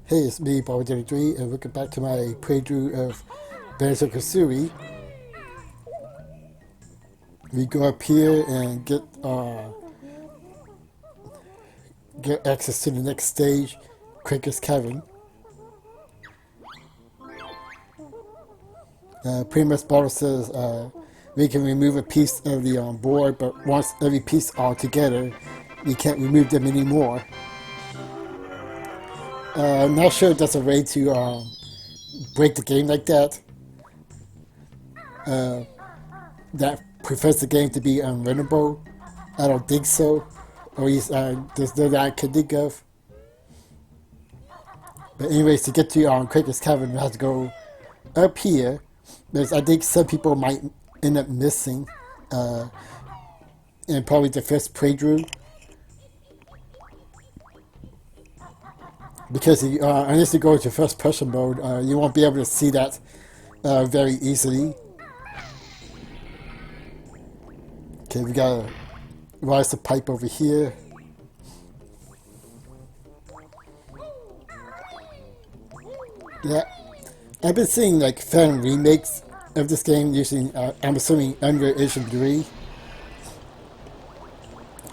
Hey, it's me, Bobbert, and welcome back to my playthrough of Banjo-Kazooie. We go up here and get access to the next stage, Cranker's Cavern. Pretty much Bobbert says we can remove a piece of the board, but once every piece all together, we can't remove them anymore. I'm not sure if that's a way to break the game like that. That prevents the game to be unrunnable. I don't think so. Or at least there's no that I can think of. But anyways, to get to Cranker's Cavern, we have to go up here. There's, I think some people might end up missing in probably the first playthrough. Because unless you go into first person mode, you won't be able to see that very easily. Okay, we gotta rise the pipe over here. Yeah, I've been seeing like fan remakes of this game using, I'm assuming, Unreal Engine 3.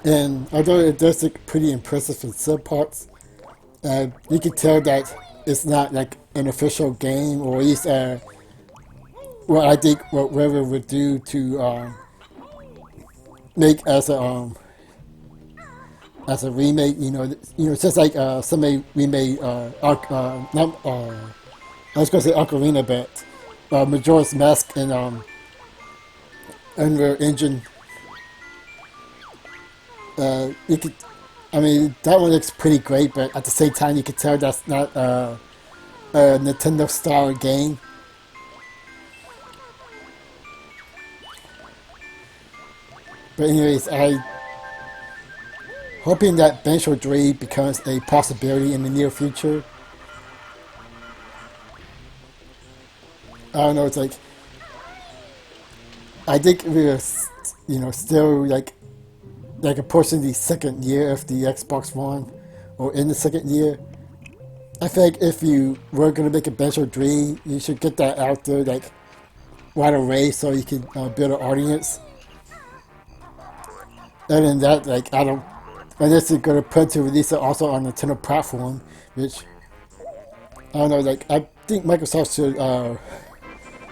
And although it does look pretty impressive in some parts, you can tell that it's not like an official game, or at least what I think what Weather would do to make as a remake. Just like somebody remade not I was gonna say Ocarina, but Majora's Mask and Unreal Engine. You could, I mean, that one looks pretty great, but at the same time, you can tell that's not a Nintendo style game. But anyways, I hoping that Banjo-Kazooie becomes a possibility in the near future. I don't know. It's like I think we're, still like a portion of the second year of the Xbox One, or in the second year. I feel like if you were gonna make a Banjo-Kazooie, you should get that out there like right away so you can build an audience. Other than that, like I don't, unless you're gonna plan to release it also on the Nintendo platform, which I don't know. Like I think Microsoft should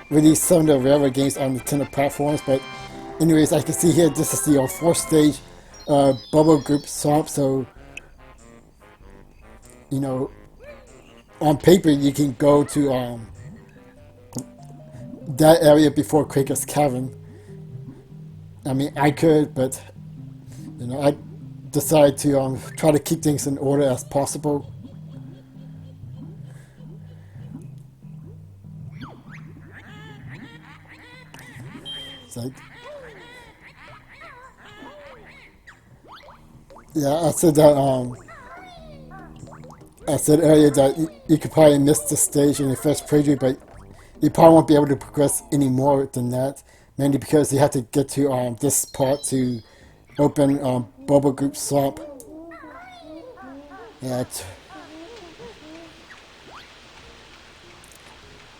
release some of the railway games on Nintendo platforms. But anyways, I can see here this is the fourth stage bubble group swamp. So you know, on paper you can go to that area before Cranker's Cavern. I mean, I could, but I decided to try to keep things in order as possible. It's like, yeah, I said earlier that you could probably miss the stage in the first preview, but you probably won't be able to progress any more than that. Mainly because you have to get to this part to open Bubble Group Swamp. Yeah.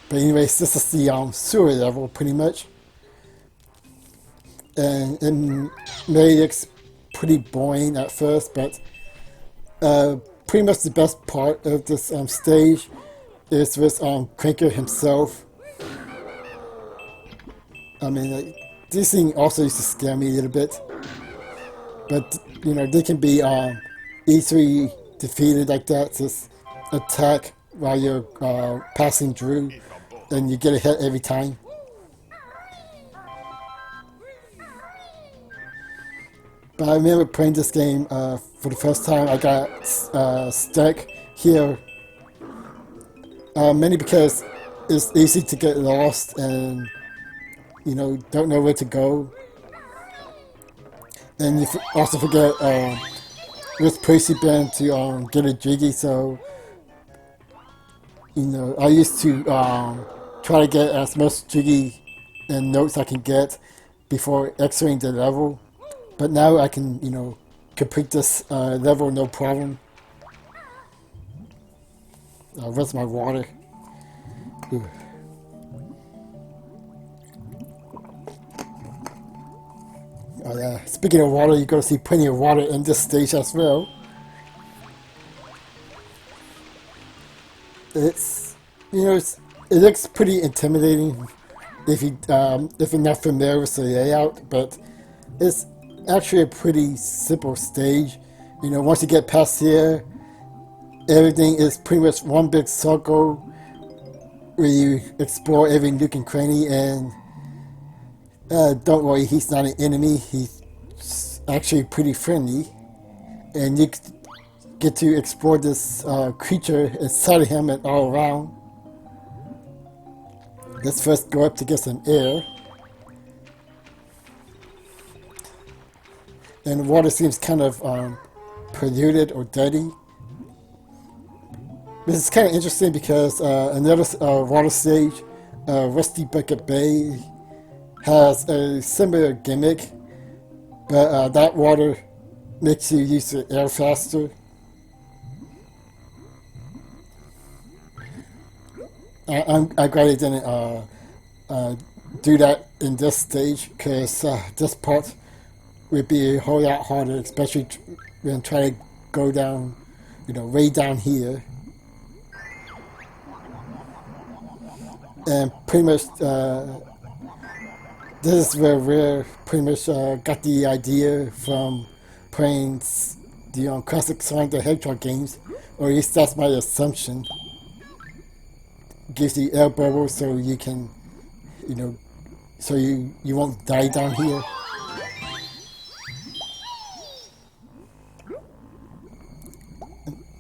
But anyways, this is the sewer level pretty much, and it may look pretty boring at first, but pretty much the best part of this stage is with Cranker himself. I mean, like, this thing also used to scare me a little bit, but they can be easily defeated like that. Just attack while you're passing through, and you get a hit every time. But I remember playing this game for the first time. I got stuck here, mainly because it's easy to get lost and don't know where to go. And you also forget which place you've been to get a jiggy. So I used to try to get as much jiggy and notes I can get before exiting the level. But now I can complete this level no problem. Where's my water? Ooh. Oh yeah. Speaking of water, you're gonna see plenty of water in this stage as well. It's it looks pretty intimidating if you're not familiar with the layout, but it's actually a pretty simple stage. Once you get past here, everything is pretty much one big circle where you explore every nook and cranny, and don't worry, he's not an enemy. He's actually pretty friendly, and you get to explore this creature inside of him and all around. Let's first go up to get some air. And the water seems kind of polluted or dirty. This is kind of interesting because another water stage, Rusty Bucket Bay, has a similar gimmick, but that water makes you use the air faster. I'm glad they didn't do that in this stage, because this part would be a whole lot harder, especially when trying to go down, way down here. And pretty much, this is where we pretty much got the idea from playing the classic Sonic the Hedgehog games, or at least that's my assumption. Gives you air bubbles so you can, so you won't die down here.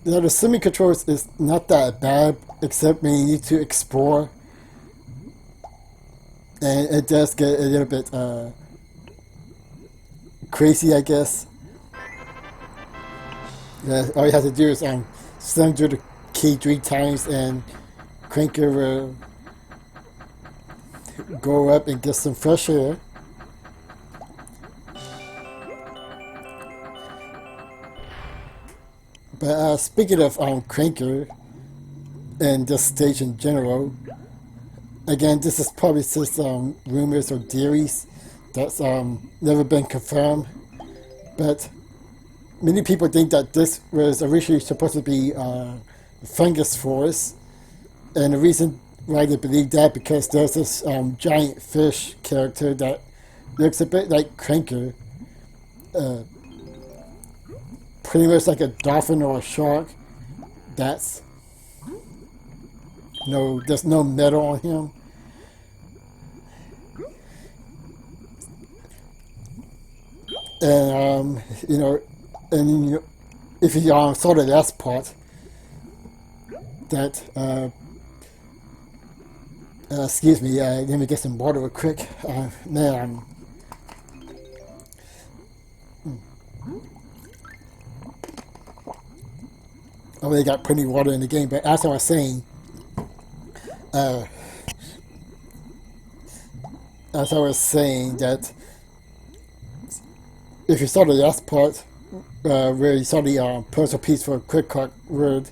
The swimming controls is not that bad, except when you need to explore, and it does get a little bit crazy, I guess. All you have to do is slam through the key 3 times, and Cranker will go up and get some fresh air. But speaking of Cranker and this stage in general, again, this is probably just rumors or theories that's never been confirmed. But many people think that this was originally supposed to be Fungus Forest. And the reason why they believe that, because there's this giant fish character that looks a bit like Cranker. Pretty much like a dolphin or a shark. There's no metal on him. And if you saw the last part, that excuse me, let me get some water real quick. Man, I already got plenty of water in the game, but as I was saying, that if you saw the last part, where you saw the puzzle piece for a quick cut word,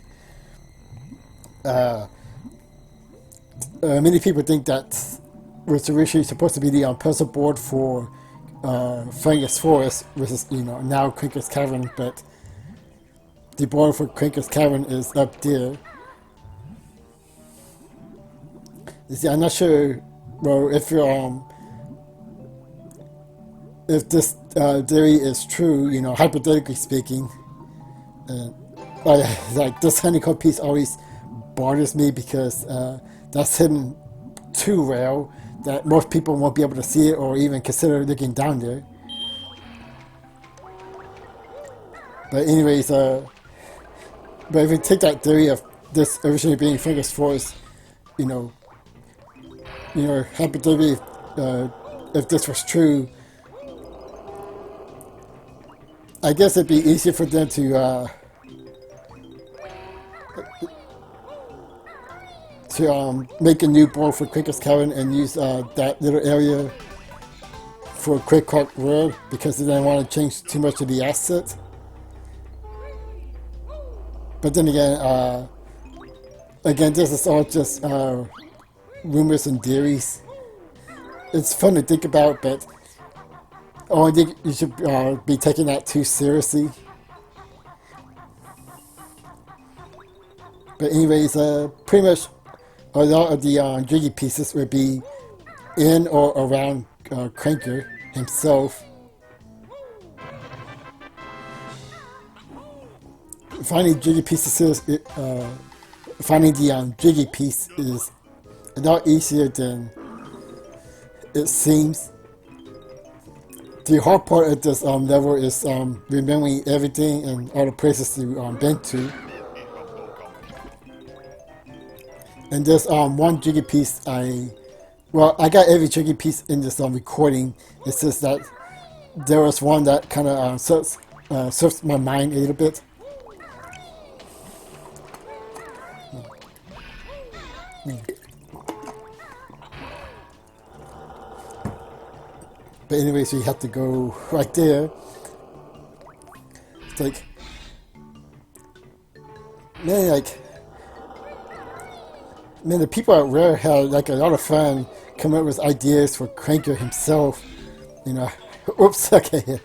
many people think that was originally supposed to be the puzzle board for Fungus Forest, which is now Cranker's Cavern, but the board for Cranker's Cavern is up there. You see, I'm not sure. Well, if this theory is true, hypothetically speaking, like this honeycomb piece always bothers me, because that's hidden too well that most people won't be able to see it or even consider looking down there. But anyways, but if you take that theory of this originally being Fungus Forest, hypothetically, if this was true, I guess it'd be easier for them to make a new board for Cranker's Cavern and use that little area for a quick cut word, because they didn't want to change too much of the asset. But then again, Again, this is all just rumors and theories. It's fun to think about, but I don't think you should be taking that too seriously. But anyways, pretty much a lot of the jiggy pieces would be in or around Cranker himself. Finding jiggy pieces is, finding the jiggy piece is a lot easier than it seems. The hard part of this level is remembering everything and all the places you've been to. And there's one jiggy piece I got every jiggy piece in this recording. It's just that there was one that kind of surfs my mind a little bit. But anyways, we have to go right there. It's like, man, the people at Rare had like a lot of fun coming up with ideas for Cranker himself. You know, oops, okay,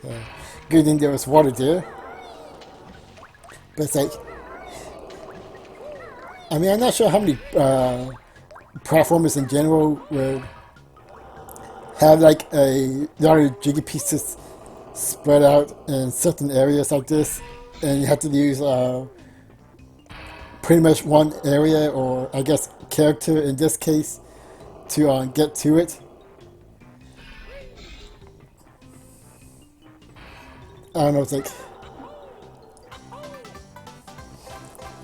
good thing there was water there. But it's like, I mean, I'm not sure how many platformers in general would have like a lot of jiggy pieces spread out in certain areas like this, and you have to use pretty much one area, or I guess character in this case, to get to it. I don't know, it's like,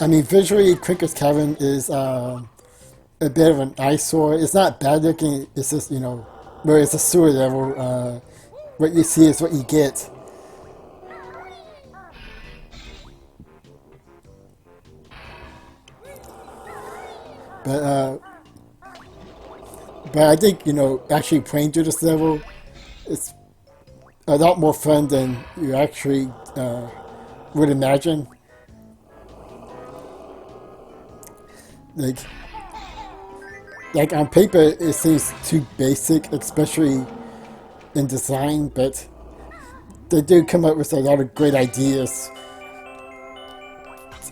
I mean, visually, Cranker's Cavern is a bit of an eyesore. It's not bad looking, it's just, you know, where it's a sewer level, what you see is what you get. But I think, you know, actually playing through this level, it's a lot more fun than you actually would imagine. Like on paper, it seems too basic, especially in design, but they do come up with a lot of great ideas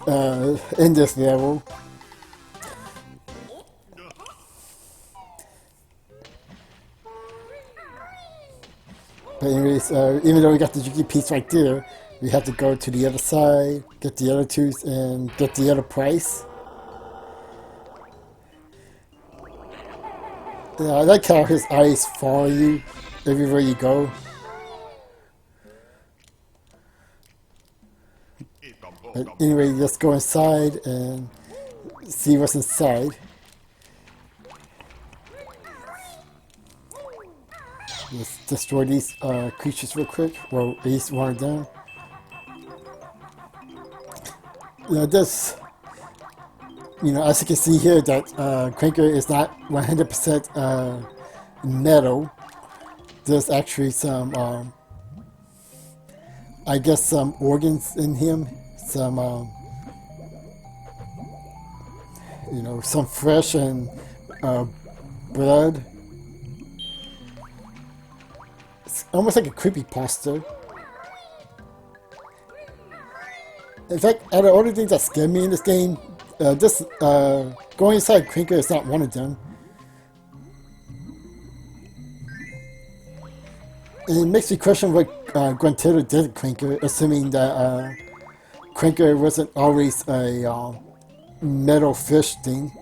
in this level. But anyways, even though we got the jiggy piece right there, we have to go to the other side, get the other tooth, and get the other price. Yeah, I like how his eyes follow you everywhere you go. But anyway, let's go inside and see what's inside. Let's destroy these creatures real quick. Well, at least one of them. This, as you can see here, that Cranker is not 100% metal. There's actually some, I guess, some organs in him. Some, some flesh and blood. It's almost like a creepypasta. In fact, out of all the things that scare me in this game, going inside Cranker is not one of them. And it makes me question what Gruntilla did to Cranker, assuming that Cranker wasn't always a metal fish thing.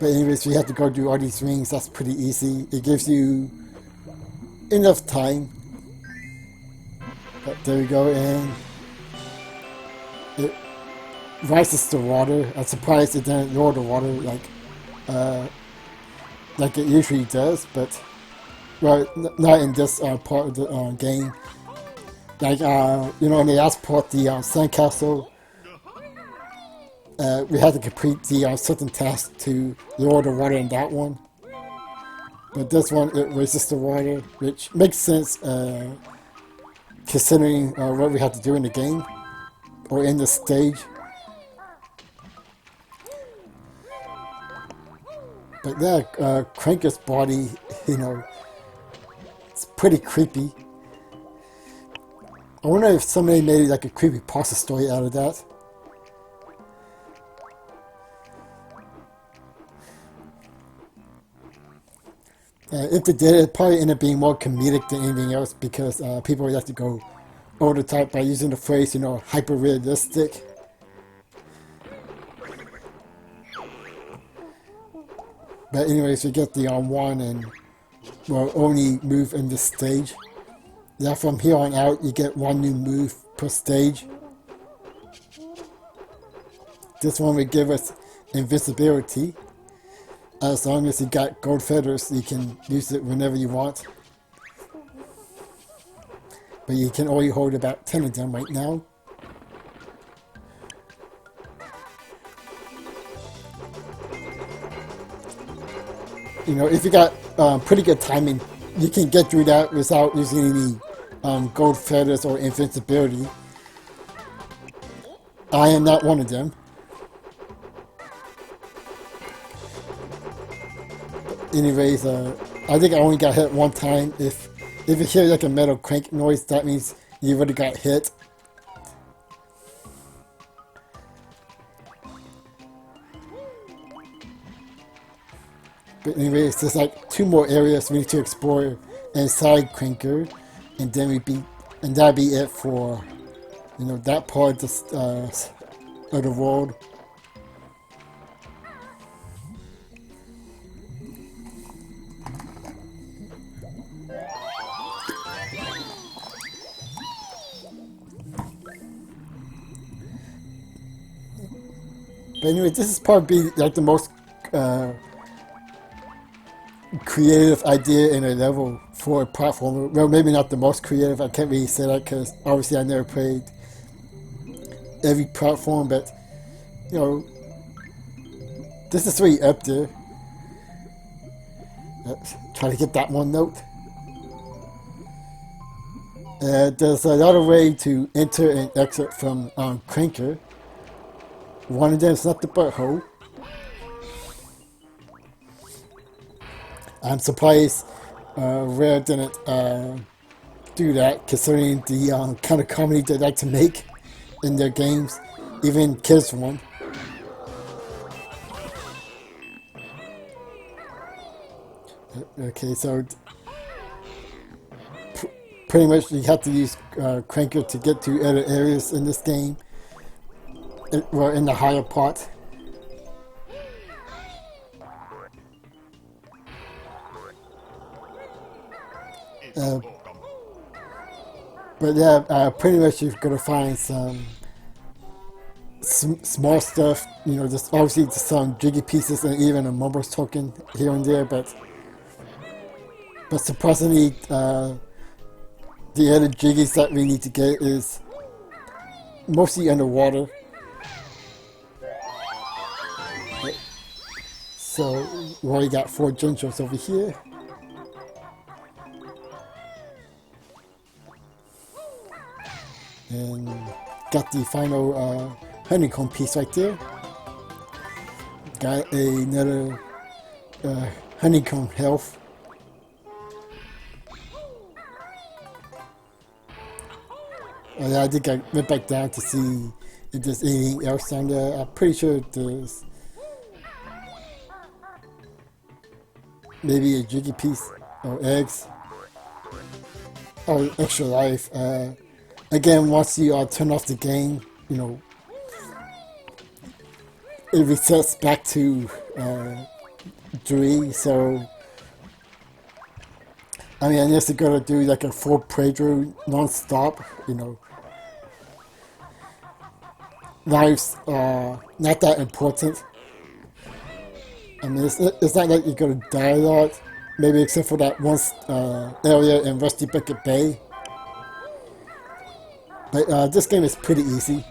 But anyways, we have to go do all these rings. That's pretty easy. It gives you enough time. But there we go, and it rises to water. I'm surprised it didn't lower the water like it usually does, but well, not in this part of the game. Like in the last part, the sandcastle, we had to complete the certain task to lower the water in that one. But this one, it raises the water, which makes sense considering what we have to do in the game, or in the stage. But yeah, Cranker's body, it's pretty creepy. I wonder if somebody made like a creepypasta story out of that. If they did, it'd probably end up being more comedic than anything else because people would have to go over the top by using the phrase, hyper realistic. But anyways, we get the one and we'll only move in this stage. Yeah, from here on out, you get one new move per stage. This one will give us invisibility. As long as you got gold feathers, you can use it whenever you want. But you can only hold about 10 of them right now. If you got pretty good timing, you can get through that without using any gold feathers or invincibility. I am not one of them. Anyways, I think I only got hit one time. If you hear like a metal crank noise, that means you already got hit. But anyways, there's like 2 more areas we need to explore inside Cranker, and then that'll be it for that part of the world. But anyway, this is probably like the most creative idea in a level for a platformer. Well, maybe not the most creative. I can't really say that because obviously I never played every platform, but this is really up there. Let's try to get that one note. There's another way to enter and exit from Cranker. One of them is not the butthole. I'm surprised Rare didn't do that, considering the kind of comedy they like to make in their games, even kids one. Okay, so pretty much you have to use Cranker to get to other areas in this game. Well, in the higher part. But yeah, pretty much you're gonna find some small stuff. Just obviously some jiggy pieces and even a mumbles token here and there. But surprisingly, the other jiggies that we need to get is mostly underwater. So we already got 4 gingers over here. And got the final honeycomb piece right there. Got another honeycomb health. Yeah, I think I went back down to see if there's anything else down there. I'm pretty sure there's maybe a jiggy piece or eggs. Oh, extra life. Again, once you turn off the game, it resets back to 3. So, I mean, unless you're gonna do like a full playthrough non-stop, lives are not that important. I mean, it's not like you're gonna die a lot, maybe except for that one area in Rusty Bucket Bay. But this game is pretty easy.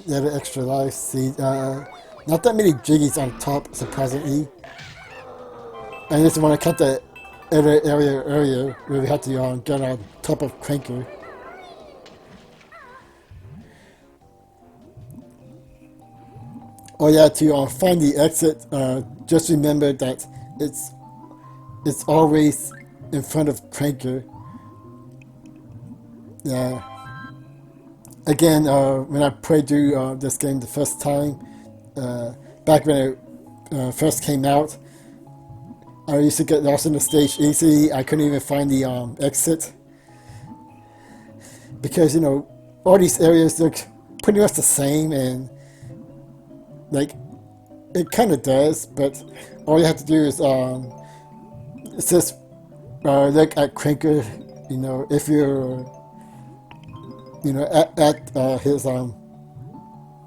They have an extra life. See, not that many jiggies on top, surprisingly. And this is when I cut the other area earlier, where we had to get on top of Cranker. Oh yeah, to find the exit, just remember that it's it's always in front of Cranker. Yeah. Again, when I played through this game the first time, back when it first came out, I used to get lost in the stage easily. I couldn't even find the exit because all these areas look pretty much the same, and like it kind of does, but all you have to do is just look at Cranker. If you're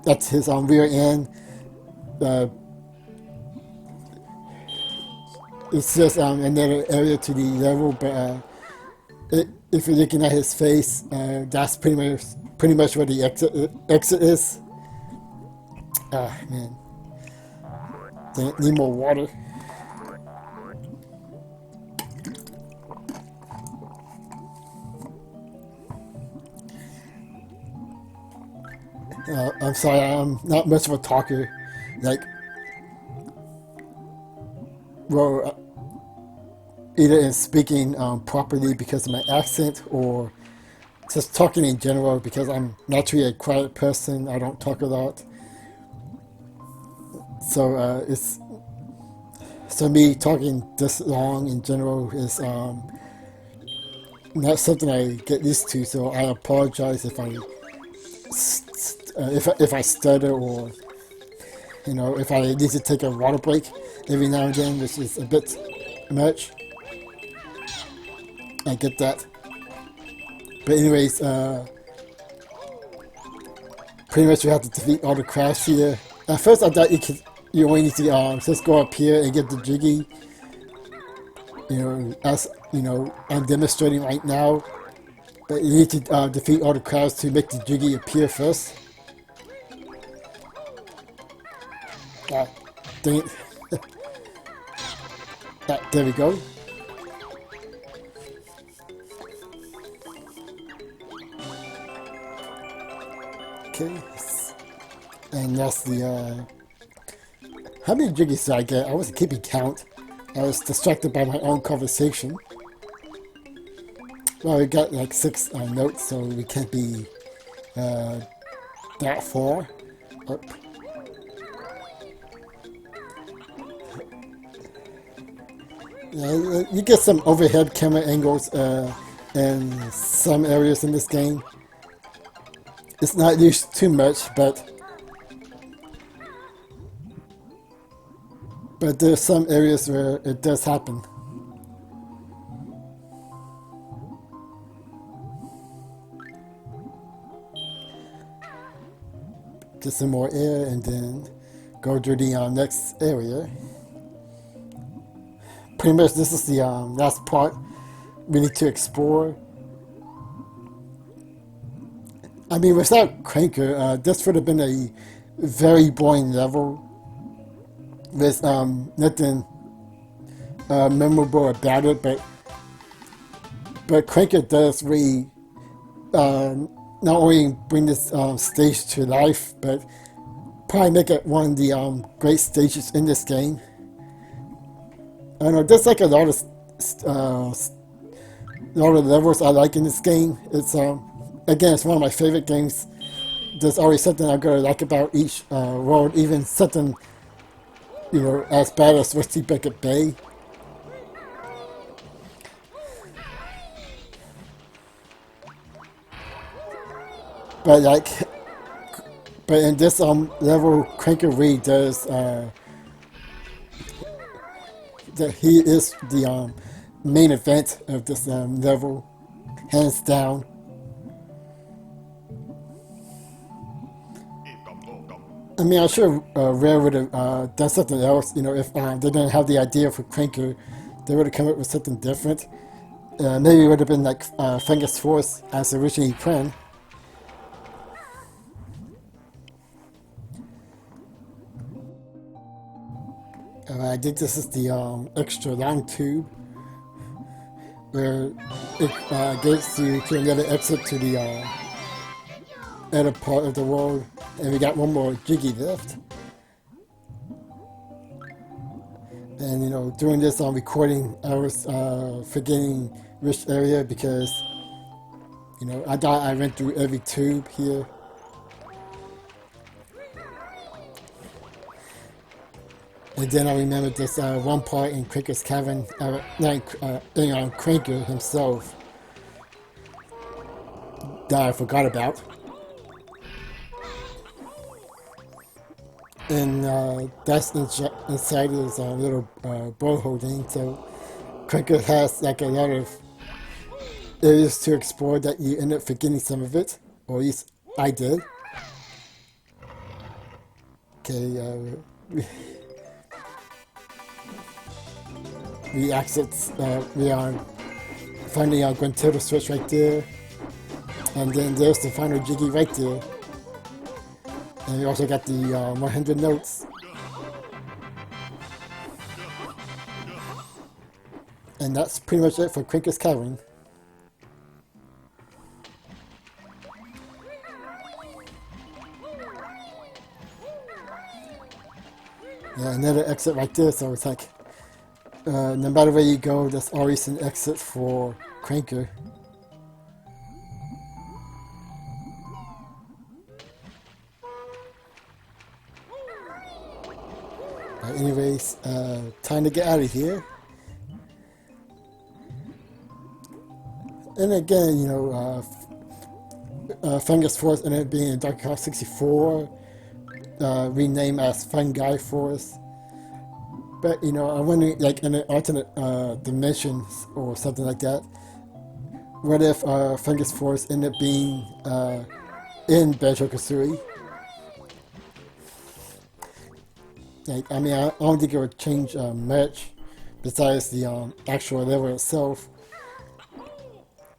at his rear end. Uh, it's just another area to the level, but if you're looking at his face, that's pretty much where the exit is. Ah man, need more water. I'm sorry, I'm not much of a talker. Like, well, either in speaking properly because of my accent, or just talking in general because I'm naturally a quiet person. I don't talk a lot, so me talking this long in general is not something I get used to. So I apologize if I stutter, or if I need to take a water break every now and then, which is a bit much. I get that. But anyways, pretty much you have to defeat all the crafts here. At first I thought you only need to just go up here and get the jiggy. As I'm demonstrating right now. But you need to defeat all the crowds to make the jiggy appear first. Dang it. There we go. Okay. And that's the, how many jiggies did I get? I wasn't keeping count. I was distracted by my own conversation. Well, we got like 6 notes, so we can't be that far up. You get some overhead camera angles in some areas in this game. It's not used too much, but there's some areas where it does happen. Get some more air and then go to the next area. Pretty much this is the last part we need to explore. I mean, without Cranker, this would have been a very boring level with nothing memorable about it, but Cranker does really not only bring this stage to life, but probably make it one of the great stages in this game. I don't know, there's like a lot of levels I like in this game. It's again, it's one of my favorite games. There's always something I'm gonna like about each world, even something as bad as Rusty Bucket Bay. But in this level, Cranker really does that he is the main event of this level, hands down. I mean, I'm sure Rare would have done something else. If they didn't have the idea for Cranker, they would have come up with something different. Maybe it would have been like Fungus Forest as originally planned. I think this is the extra long tube where it gets you to another exit to the other part of the world, and we got one more Jiggy left. And you know, doing this on recording, I was forgetting which area because you know I thought I went through every tube here. And then I remembered this one part in Cranker's Cavern, in Cranker himself, that I forgot about. And that's inside his little blowhole thing, so Cranker has like a lot of areas to explore that you end up forgetting some of it, or at least I did. Okay, we exit, we are finally going to the switch right there, and then there's the final Jiggy right there, and we also got the 100 notes, and that's pretty much it for Cranker's Cavern. Yeah, another exit right there, so it's like no matter where you go, there's always an exit for Cranker. Anyways, time to get out of here. And again, you know, Fungus Forest ended up being in Donkey Kong 64, renamed as Fungi Forest. But, you know, I'm wondering, like, in an alternate dimensions or something like that, what if Fungus Forest ended up being in Banjo-Kazooie? Like, I mean, I don't think it would change much besides the actual level itself.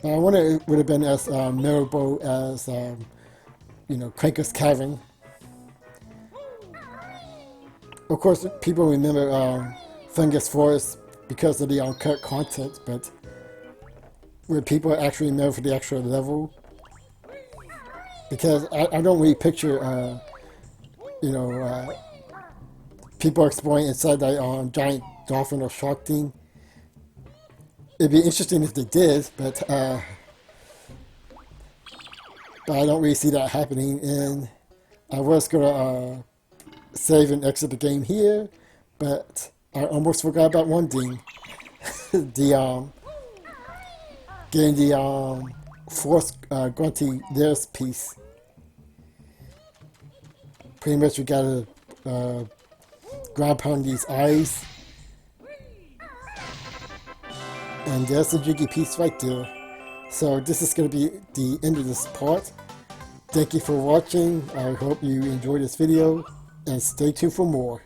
But I wonder if it would have been as memorable as, you know, Cranker's Cavern. Of course, people remember Fungus Forest because of the uncut content, but would people actually remember for the actual level? Because I don't really picture, you know, people exploring inside that giant dolphin or shark thing. It'd be interesting if they did, but I don't really see that happening. And I was gonna save and exit the game here, but I almost forgot about one thing. The getting the Force Grunty Theirs piece. Pretty much we gotta grab on these eyes, and there's the Jiggy piece right there. So this is gonna be the end of this part. Thank you for watching. I hope you enjoyed this video, and stay tuned for more.